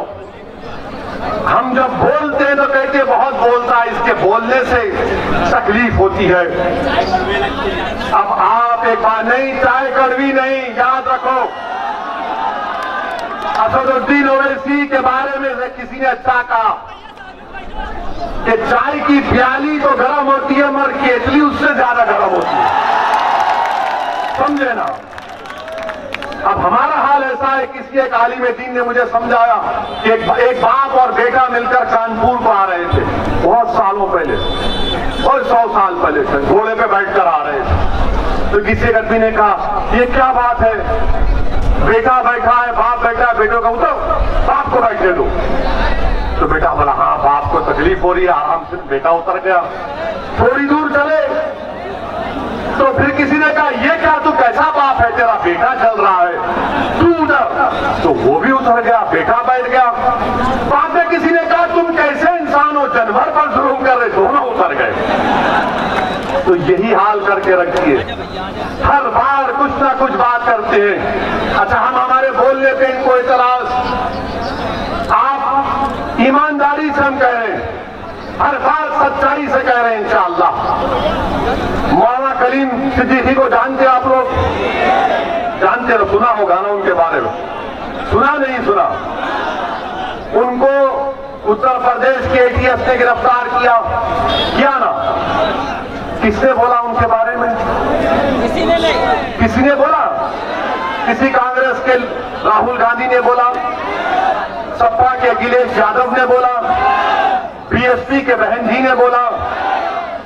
हम जब बोलते हैं तो कहते बहुत बोलता है, इसके बोलने से तकलीफ होती है। अब आप एक बार, नहीं चाय कड़वी नहीं, याद रखो। असदुद्दीन ओवैसी के बारे में किसी ने अच्छा कहा कि चाय की प्याली तो गर्म होती है मगर केतली उससे ज्यादा गर्म होती है, समझे ना? अब हमारा हाल ऐसा है, किसी एक आलिम दीन ने मुझे समझाया कि एक बाप और बेटा मिलकर कानपुर को आ रहे थे, बहुत सालों पहले, और 100 साल पहले थे, घोड़े पे बैठकर आ रहे थे। तो किसी एक आदमी ने कहा, ये क्या बात है, बेटा बैठा है, बाप बैठा है, बेटों का उठो, बाप को बैठने दो। तो बेटा बोला, हाँ बाप को तकलीफ हो रही है, आराम से। बेटा उतर गया, थोड़ी दूर चले तो फिर किसी ने कहा, ये क्या तू कैसा बाप है, तेरा बेटा चल रहा है, तू उतर। तो वो भी उतर गया, बेटा बैठ गया। बाद में किसी ने कहा, तुम कैसे इंसान हो, जानवर पर जुल्म कर रहे, दोनों उतर गए। तो यही हाल करके रखिए, हर बार कुछ ना कुछ बात करते हैं। अच्छा, हम हमारे बोलने पे इनको इतराज, आप ईमानदारी से हम कह रहे हैं, हर बात सच्चाई से कह रहे हैं इंशाअल्लाह। मौलाना कलीम सिद्दीकी को जानते आप लोग? जानते हो, सुना होगा ना उनके बारे में? सुना नहीं सुना? उनको उत्तर प्रदेश के एटीएस ने गिरफ्तार किया ना? किसने बोला उनके बारे में? किसी ने बोला? किसी कांग्रेस के राहुल गांधी ने बोला, सपा के अखिलेश यादव ने बोला, बीएसपी के बहन जी ने बोला,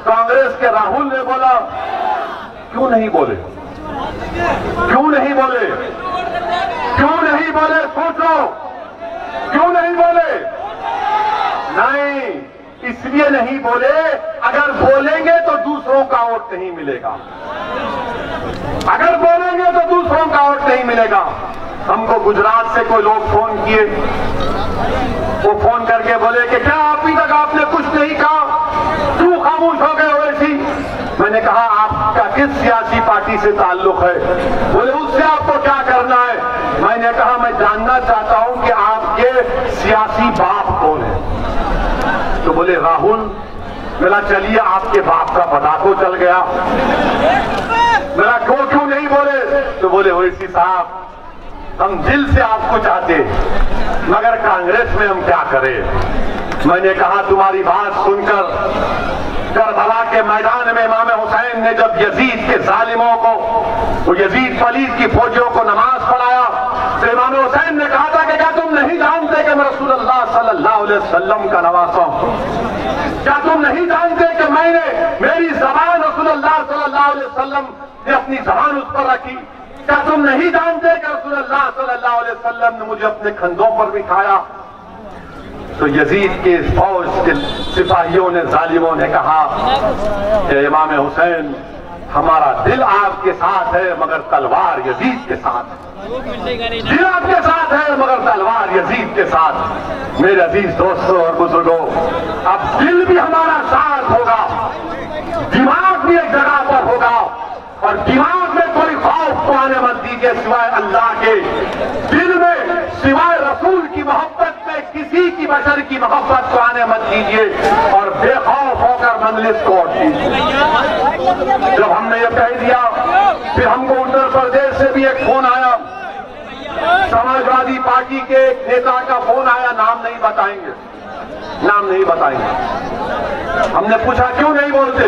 कांग्रेस के राहुल ने बोला, क्यों नहीं बोले? क्यों नहीं बोले? क्यों नहीं बोले? सोचो, क्यों नहीं बोले? नहीं, इसलिए नहीं बोले, अगर बोलेंगे तो दूसरों का वोट नहीं मिलेगा। अगर बोलेंगे तो दूसरों का वोट नहीं मिलेगा। हमको गुजरात से कोई लोग फोन किए, वो फोन करके बोले कि क्या अभी तक आपने कुछ नहीं कहा, क्यों खामोश हो गए वैसी? मैंने कहा आपका किस सियासी पार्टी से ताल्लुक है? बोले उससे आपको क्या करना है? मैंने कहा मैं जानना चाहता हूं कि आपके सियासी बाप कौन है? तो बोले राहुल। मेरा चलिए आपके बाप का पता तो चल गया। मेरा क्यों नहीं बोले? तो बोले ओवैसी साहब, हम दिल से आपको चाहते, मगर कांग्रेस में हम क्या करें? मैंने कहा तुम्हारी बात सुनकर करबला के मैदान में इमाम हुसैन ने जब यजीद के जालिमों को, वो यजीद पलीद की फौजियों को नमाज पढ़ाया, तो इमाम हुसैन ने कहा था कि क्या तुम नहीं जानते कि मैं रसूलुल्लाह सल्लल्लाहु अलैहि वसल्लम का नवासा हूं? क्या तुम नहीं जानते कि मेरी जबान रसूलुल्लाह सल्लल्लाहु अलैहि वसल्लम ने अपनी जबान उस पर रखी? क्या तुम नहीं जानते कि रसूलुल्लाह सल्लल्लाहु अलैहि वसल्लम ने मुझे अपने कंधों पर बिठाया? तो यजीद के फौज के सिपाहियों ने, जालिमों ने कहा कि इमाम हुसैन, हमारा दिल आपके साथ है मगर तलवार यजीद के साथ है। दिल आपके साथ है मगर तलवार यजीद के साथ। मेरे अजीज दोस्तों और बुजुर्गों, अब दिल भी हमारा साथ होगा, दिमाग भी एक जगह पर होगा, और दिमाग में कोई खौफ को आने मत दीजिए सिवाय अल्लाह के। दिल में सिवाय रसूल की मोहब्बत में किसी की बशर की मोहब्बत को आने मत दीजिए, और बेखौफ होकर मजलिस को उठ दीजिए। जब हमने ये कह दिया, फिर हमको उत्तर प्रदेश से भी एक फोन आया, समाजवादी पार्टी के एक नेता का फोन आया, नाम नहीं बताएंगे, नाम नहीं बताएंगे। हमने पूछा क्यों नहीं बोलते?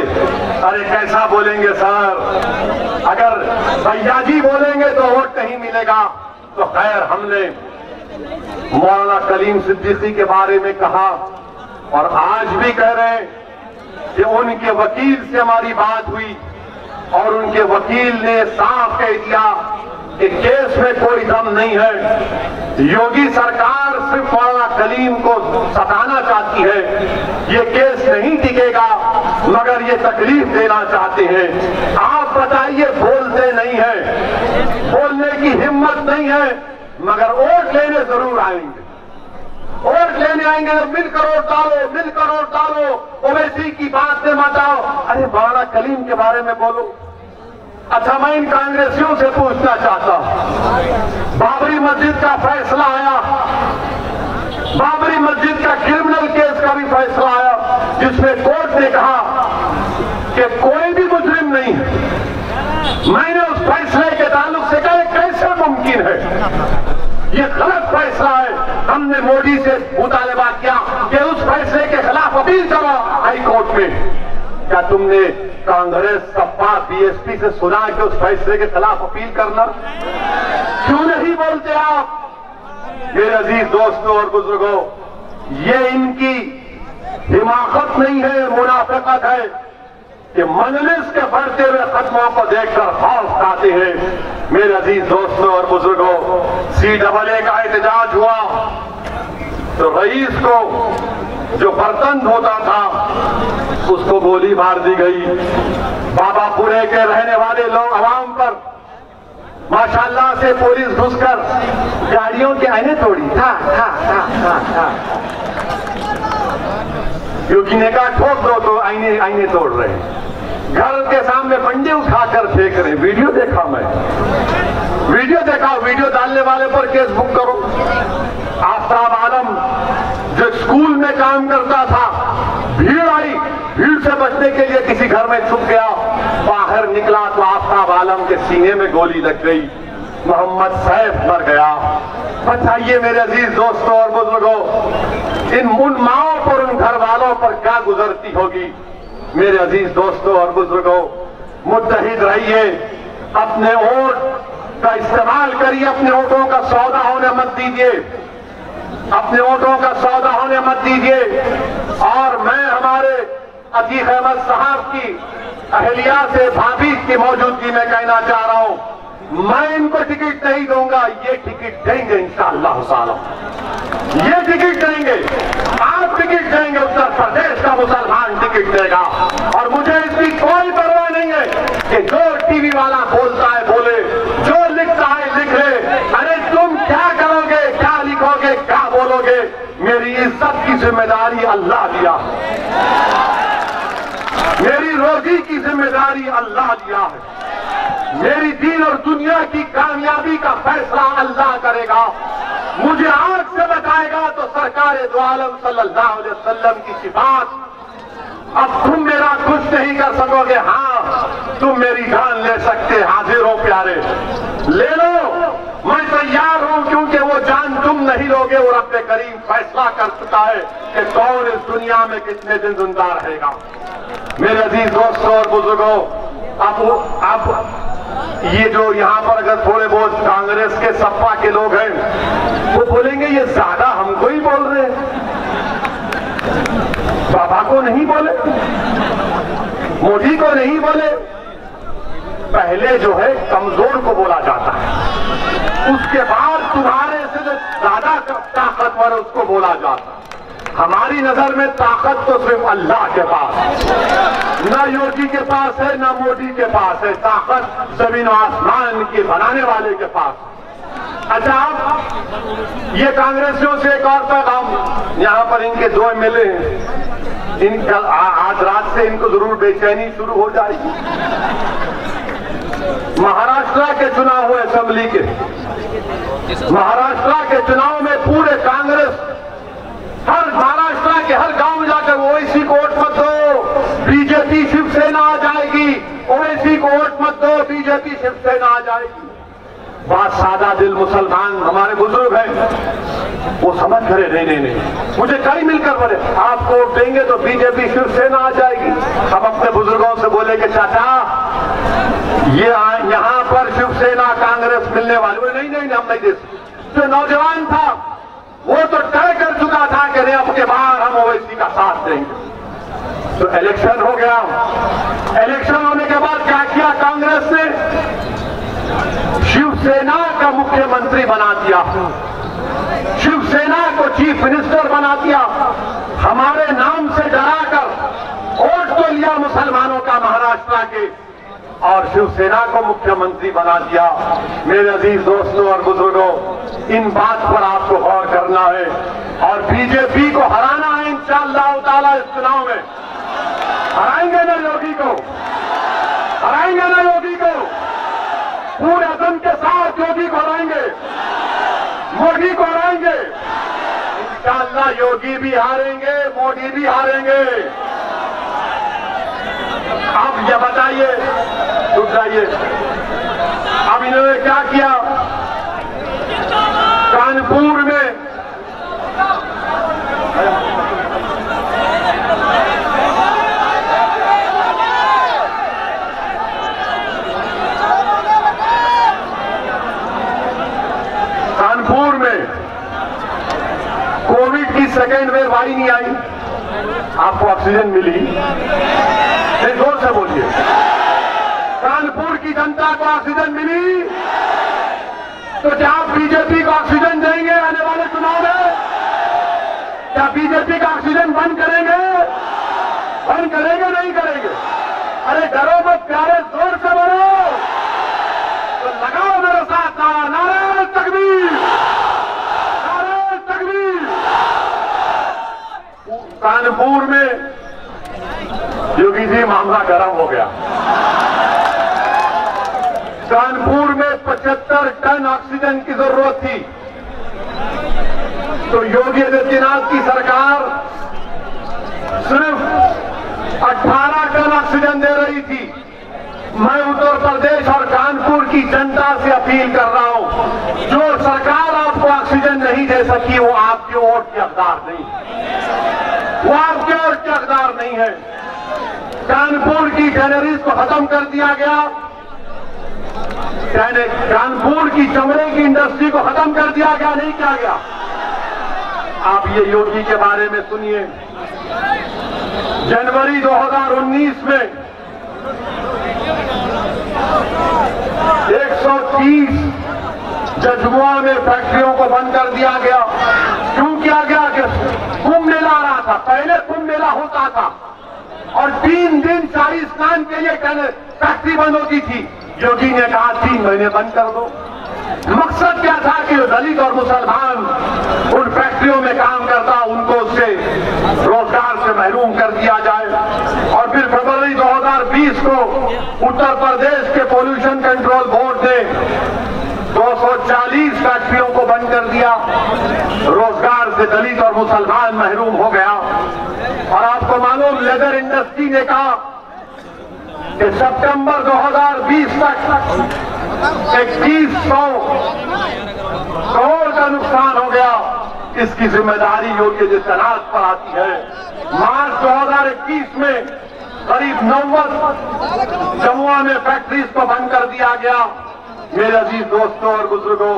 अरे कैसा बोलेंगे सर, अगर भैया जी बोलेंगे तो वोट नहीं मिलेगा। तो खैर, हमने मौलाना कलीम सिद्दीकी के बारे में कहा, और आज भी कह रहे हैं कि उनके वकील से हमारी बात हुई, और उनके वकील ने साफ कह दिया कि केस में कोई दम नहीं है। योगी सरकार सिर्फ मौलाना कलीम को सताना चाहती है, ये केस नहीं टिकेगा, मगर ये तकलीफ देना चाहते हैं। आप बताइए, बोलते नहीं है, बोलने की हिम्मत नहीं है, मगर वोट लेने जरूर आएंगे। वोट लेने आएंगे, मिलकर वोट डालो, मिलकर वोट डालो, ओवैसी की बात से मत आओ। अरे मौलाना कलीम के बारे में बोलो। अच्छा, मैं इन कांग्रेसियों से पूछना चाहता हूं, बाबरी मस्जिद का फैसला आया, बाबरी मस्जिद का क्रिमिनल केस का भी फैसला आया, जिसमें कोर्ट ने कहा कि कोई भी मुजरिम नहीं है। मैंने उस फैसले के ताल्लुक से कहा, कैसे मुमकिन है, ये गलत फैसला है। हमने मोदी से मुतालबा किया कि उस फैसले के खिलाफ अपील करो हाई कोर्ट में। क्या तुमने कांग्रेस, सपा, बीएसपी से सुना कि उस फैसले के खिलाफ अपील करना? क्यों नहीं बोलते आप? मेरे अजीज दोस्तों और बुजुर्गों, ये इनकी हिमाकत नहीं है, मुनाफिकत है कि मजलिस के बढ़ते हुए कदमों को देखकर खौफ खाते हैं। मेरे अजीज दोस्तों और बुजुर्गों, CAA का एहतजाज हुआ तो रईस को जो बर्तन धोता था उसको गोली मार दी गई। बाबापुरे के रहने वाले लोग आवाम पर माशाल्लाह से पुलिस घुसकर गाड़ियों के आईने तोड़ी। था योगी ने कहा ठोक दो, तो आईने तोड़ रहे हैं। घर के सामने बंडे उठाकर फेंक रहे। वीडियो देखा मैं, वीडियो देखा, वीडियो डालने वाले पर केस बुक करो। आफ्ताब आलम जो स्कूल में काम करता था, भीड़ आई, भीड़ से बचने के लिए किसी घर में छुप गया, बाहर निकला तो आफ्ताब आलम के सीने में गोली लग गई, मोहम्मद सैफ मर गया। बताइए मेरे अजीज दोस्तों और बुजुर्गों, उन माओं पर, उन घर वालों पर क्या गुजरती होगी। मेरे अजीज दोस्तों और बुजुर्गों, मुत्तहिद रहिए, अपने वोट का इस्तेमाल करिए, अपने वोटों का सौदा होने मत दीजिए। अपने वोटों का सौदा होने मत दीजिए। और मैं हमारे अतीक अहमद साहब की अहलिया से भाभी की मौजूदगी में कहना चाह रहा हूं, मैं इनको टिकट नहीं दूंगा, ये टिकट देंगे इंशाअल्लाह ताला, ये टिकट देंगे। आप टिकट देंगे, उत्तर प्रदेश का मुसलमान टिकट देगा। और मुझे इसकी कोई परवाह नहीं है कि जो टीवी वाला बोलता है बोले, जो लिखता है लिख ले। अरे तुम क्या करोगे, क्या लिखोगे, क्या बोलोगे, मेरी इज्जत की जिम्मेदारी अल्लाह दिया है, मेरी रोजी की जिम्मेदारी अल्लाह दिया है, मेरी दीन और दुनिया की कामयाबी का फैसला अल्लाह करेगा। मुझे आग से बचाएगा तो सरकार दो आलम सल्लल्लाहु अलैहि वसल्लम की सिफात। अब तुम मेरा कुछ नहीं कर सकोगे, हाँ तुम मेरी जान ले सकते, हाजिर हो प्यारे, ले लो, मैं तैयार हूं, क्योंकि वो जान तुम नहीं लोगे और रब्बे करीम फैसला कर चुका है कि कौन इस दुनिया में कितने दिन जिंदा रहेगा। मेरे अजीज दोस्तों और बुजुर्गों, अब ये जो यहाँ पर अगर थोड़े बहुत कांग्रेस के सपा के लोग हैं वो बोलेंगे ये ज्यादा हमको ही बोल रहे हैं, बाबा को नहीं बोले, मोदी को नहीं बोले। पहले जो है कमजोर को बोला जाता है, उसके बाद तुम्हारे से जो ज्यादा ताकतवर है उसको बोला जाता है। हमारी नजर में ताकत तो सिर्फ अल्लाह के पास है, ना योगी के पास है, ना मोदी के पास है, ताकत जमीन और आसमान के बनाने वाले के पास। अच्छा, आप ये कांग्रेसियों से एक और पैगाम, यहाँ पर इनके दो एमएलए हैं, आज रात से इनको जरूर बेचैनी शुरू हो जाएगी। महाराष्ट्र के चुनाव हुए असेंबली के, महाराष्ट्र के चुनाव में पूरे कांग्रेस हर महाराष्ट्र के हर गांव में जाकर ओवैसी को वोट मत दो, बीजेपी शिवसेना आ जाएगी, ओवैसी को वोट मत दो, बीजेपी शिवसेना आ जाएगी। बात सादा दिल मुसलमान हमारे बुजुर्ग हैं, वो समझ करे नहीं, मुझे कई मिलकर बोले आप वोट देंगे तो बीजेपी शिवसेना आ जाएगी। अब अपने बुजुर्गों से बोले कि चाचा ये यहाँ पर शिवसेना कांग्रेस मिलने वाली, बोले नहीं हम नहीं दे सकते। जो नौजवान था वो तो तय कर चुका था कि नहीं अब के बाद हम ओवैसी का साथ देंगे। तो इलेक्शन हो गया, इलेक्शन होने के बाद क्या किया कांग्रेस ने, शिवसेना का मुख्यमंत्री बना दिया, शिवसेना को चीफ मिनिस्टर बना दिया, हमारे नाम से डराकर वोट तो लिया मुसलमानों का महाराष्ट्र के और शिवसेना को मुख्यमंत्री बना दिया। मेरे अजीज दोस्तों और बुजुर्गों, इन बात पर आपको गौर करना है और बीजेपी को हराना है इंशाअल्लाह ताला। इस चुनाव में हराएंगे ना योगी को, हराएंगे ना योगी को, पूरे अज़म के साथ योगी को हराएंगे, मोदी को हराएंगे इंशाअल्लाह। योगी भी हारेंगे, मोदी भी हारेंगे। अब ये बताइए, रुक जाइए, अब इन्होंने क्या किया कानपुर में, कानपुर में कोविड की सेकेंड वेव आई नहीं आई, आपको ऑक्सीजन मिली, जोर से बोलिए, कानपुर की जनता को ऑक्सीजन मिली, तो क्या आप बीजेपी को ऑक्सीजन देंगे आने वाले चुनाव में? क्या बीजेपी का ऑक्सीजन बंद करेंगे? बंद करेंगे नहीं करेंगे? अरे डरो मत प्यारे, जोर से बोलो, तो लगाओ मेरे साथ नारा, नारे तकबीर, नारे तकबीर। कानपुर में योगी जी मामला गर्म हो गया, कानपुर में 75 टन ऑक्सीजन की जरूरत थी, तो योगी आदित्यनाथ की सरकार सिर्फ 18 टन ऑक्सीजन दे रही थी। मैं उत्तर प्रदेश और कानपुर की जनता से अपील कर रहा हूं, जो सरकार आपको ऑक्सीजन नहीं दे सकी वो आपके वोट के हकदार नहीं, वो आपके वोट के हकदार नहीं है। कानपुर की टैनरीज को खत्म कर दिया गया, कानपुर की चमड़े की इंडस्ट्री को खत्म कर दिया गया, नहीं किया गया। आप ये योगी के बारे में सुनिए। जनवरी 2019 में 130 जजुआ में फैक्ट्रियों को बंद कर दिया गया। क्यों किया गया? कि कुंभ मेला आ रहा था। पहले कुंभ मेला होता था और 3 दिन शाही स्नान के लिए फैक्ट्री बंद होती थी। योगी ने कहा 3 महीने बंद कर दो। मकसद क्या था कि दलित और मुसलमान उन फैक्ट्रियों में काम करता, उनको उससे रोजगार से महरूम कर दिया जाए। और फिर फरवरी 2020 को उत्तर प्रदेश के पोल्यूशन कंट्रोल बोर्ड ने 240 फैक्ट्रियों को बंद कर दिया। रोजगार से दलित और मुसलमान महरूम हो गया। और आपको मालूम, लेदर इंडस्ट्री ने कहा कि सितंबर 2020 तक 2100 करोड़ का नुकसान हो गया। इसकी जिम्मेदारी योगी आदित्यनाथ पर आती है। मार्च 2021 में करीब 90 जमुआ में फैक्ट्रीज को बंद कर दिया गया। मेरे अजीज दोस्तों और बुजुर्गों,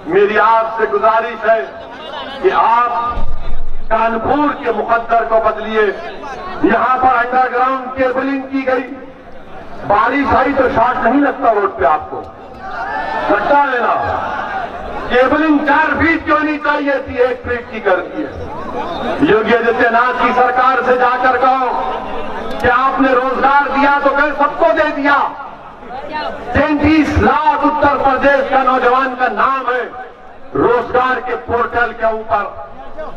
मेरी आपसे गुजारिश है कि आप कानपुर के मुकद्दर को बदलिए। यहां पर अंडरग्राउंड केबलिंग की गई। बारिश आई तो शॉर्ट नहीं लगता रोड पे, आपको लगता है ना? केबलिंग 4 फीट क्यों नहीं चाहिए थी, 1 फीट की कर दी है। योगी आदित्यनाथ की सरकार से जाकर कहो कि आपने रोजगार दिया तो कहीं सबको दे दिया। 33 लाख उत्तर प्रदेश का नौजवान का नाम है रोजगार के पोर्टल के ऊपर।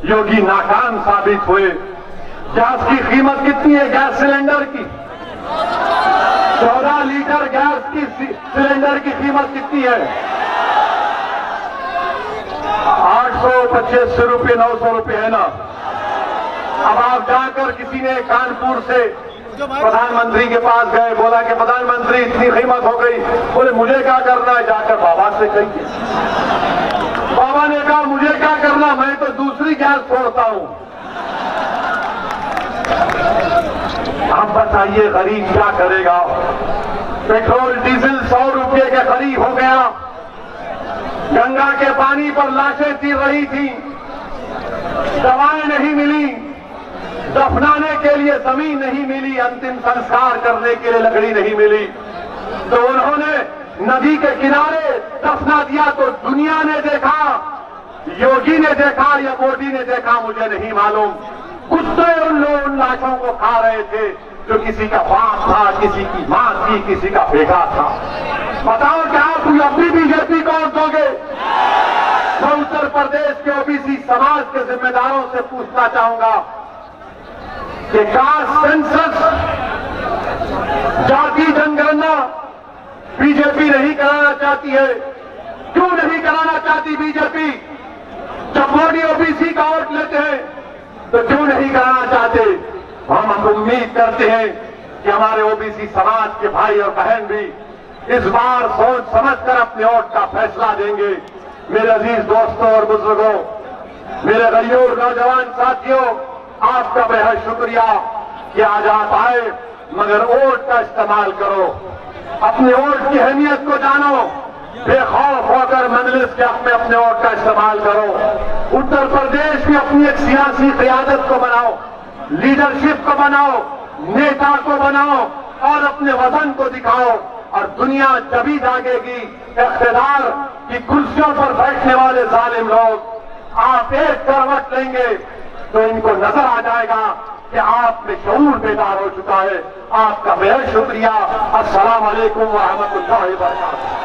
योगी नाकाम साबित हुए। गैस की कीमत कितनी है? गैस सिलेंडर की 14 लीटर गैस की सिलेंडर की कीमत कितनी है? 825 रुपये, 900 रुपये है ना। अब आप जाकर किसी ने कानपुर से प्रधानमंत्री के पास गए, बोला कि प्रधानमंत्री इतनी कीमत हो गई। बोले मुझे क्या करना है, जाकर बाबा से कहिए। बाबा ने कहा मुझे क्या करना, मैं तो दूसरी गैस छोड़ता हूं। आप बताइए गरीब क्या करेगा? पेट्रोल डीजल 100 रुपये के करीब हो गया। गंगा के पानी पर लाशें तीर रही थी, दवाएं नहीं मिली, दफनाने के लिए जमीन नहीं मिली, अंतिम संस्कार करने के लिए लकड़ी नहीं मिली। तो उन्होंने नदी के किनारे दफना दिया। तो दुनिया ने देखा, योगी ने देखा या मोदी ने देखा, मुझे नहीं मालूम। कुत्ते उन लाशों को खा रहे थे जो किसी का बाप था, किसी की मां थी, किसी का बेटा था। बताओ क्या आप अभी बीजेपी को वोट दोगे? मैं उत्तर प्रदेश के ओबीसी समाज के जिम्मेदारों से पूछना चाहूंगा कि कास्ट सेंसस, जाति जनगणना बीजेपी नहीं कराना चाहती है। क्यों नहीं कराना चाहती बीजेपी? जब मोदी ओबीसी का वोट लेते हैं तो क्यों नहीं कराना चाहते? हम उम्मीद करते हैं कि हमारे ओबीसी समाज के भाई और बहन भी इस बार सोच समझकर अपने वोट का फैसला देंगे। मेरे अजीज दोस्तों और बुजुर्गों, मेरे गरीब नौजवान साथियों, आपका बेहद शुक्रिया कि आज आप आए, मगर वोट का इस्तेमाल करो। अपने वोट की अहमियत को जानो। बेखौफ होकर मजलिस के हक में अपने वोट का इस्तेमाल करो। उत्तर प्रदेश में अपनी एक सियासी क़ियादत को बनाओ, लीडरशिप को बनाओ, नेता को बनाओ और अपने वतन को दिखाओ। और दुनिया जभी जागेगी, इख्तियार की कुर्सियों पर बैठने वाले जालिम लोग आप एक करवट लेंगे तो इनको नजर आ जाएगा कि आप में शऊर बेदार हो चुका है। आपका बेहद शुक्रिया। अस्सलाम वालेकुम व रहमतुल्लाहि व बरकातहू।